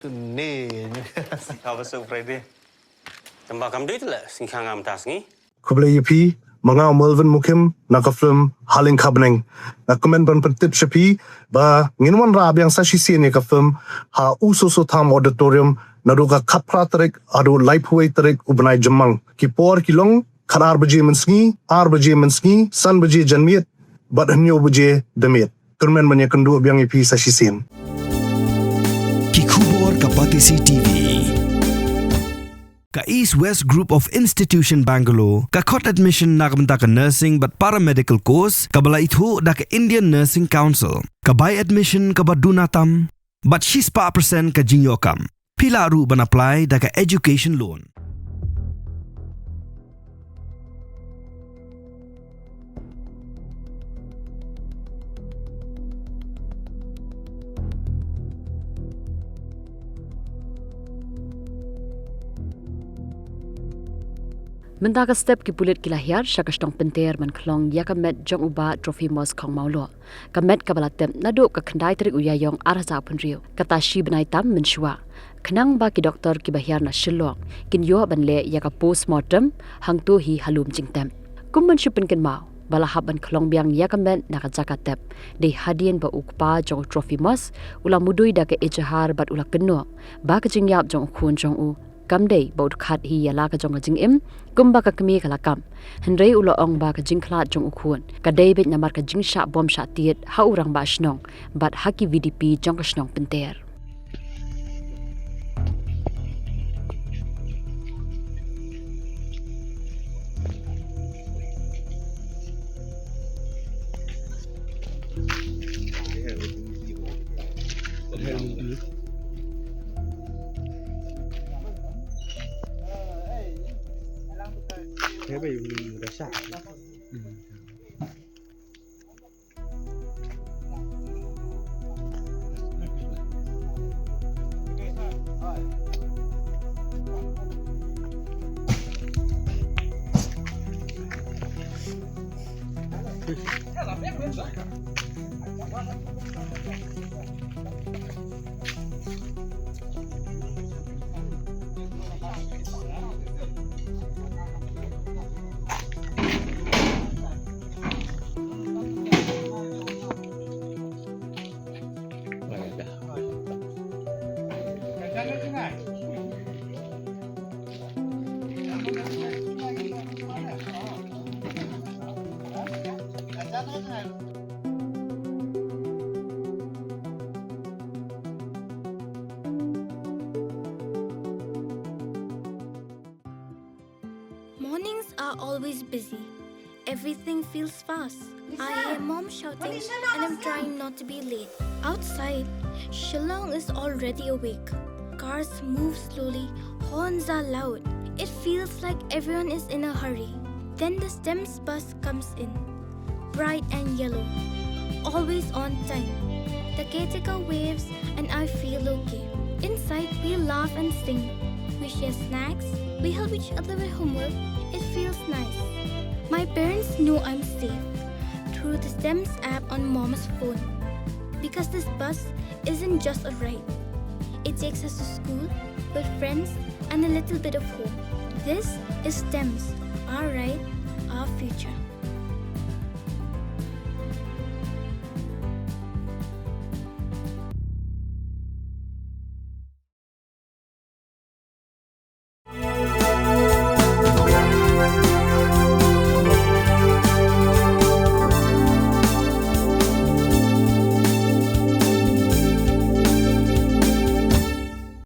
Nih, Apa Friday? Tambah kamu itu lah, singkang am tas ni. Kublai yepi, mangau Melvin Mukim, naka film Haling Kabneng. Nakumen ban pentip shepi, ba nginwan rab yang sashi sini ka film ha ususu tham auditorium naruka kapra terik adu laipuai terik ubenai jemang. Kipor Khlong kanar baje mensngi, baje mensngi, san baje janmiet, bat hanyo baje demiet. Kurmen banyak kendu biang yepi sashi sin. Kikubor Kapatisi TV. Ka East West Group of Institution Bangalore, ka kot admission na kamta ka nursing but paramedical course, ka bala itu da ka Indian Nursing Council. Ka buy admission ka badunatam, but she's pa percent ka jinyokam. Pila ru ban apply da ka education loan. Mendaga step ki Pulit kila Hiar syakastong Pynter man Khlong ya ka met jong uba Trophimos Khong Maulo ka met ka balatem nadu ka khandai trik uyayong arza punriu kata shi benai tam menshwa khnang ba ki Doktor ki Hiar na Shillong kin yo banle ya ka postmortem hang tu hi halum jingtem kumman shupin kin mau bala haban Khlong biang ya ka met na ka jakatep de hadien ba ukpa jong Trophimos ula mudui da ka ejahar bat ula kenno ba ka jingyap jong khun jong u kamdei baut khat hi yala ka jong jing im kumba ka kmi kala kam henrei ulo ong ba ka jing khlat jong ukhun ka david namar ka jing sha bom sha tiet ha urang ba shnong bat haki vdp jong ka shnong Pynter thế bị đã xả. Mornings are always busy. Everything feels fast. I hear mom shouting and I'm trying not to be late. Outside, Khlong is already awake. Cars move slowly, horns are loud. It feels like everyone is in a hurry. Then the STEMS bus comes in, bright and yellow, always on time. The caretaker waves and I feel okay. Inside, we laugh and sing. We share snacks. We help each other with homework. It feels nice. My parents know I'm safe through the STEMS app on mom's phone. Because this bus isn't just a ride. It takes us to school with friends and a little bit of hope. This is STEMS, our ride, our future.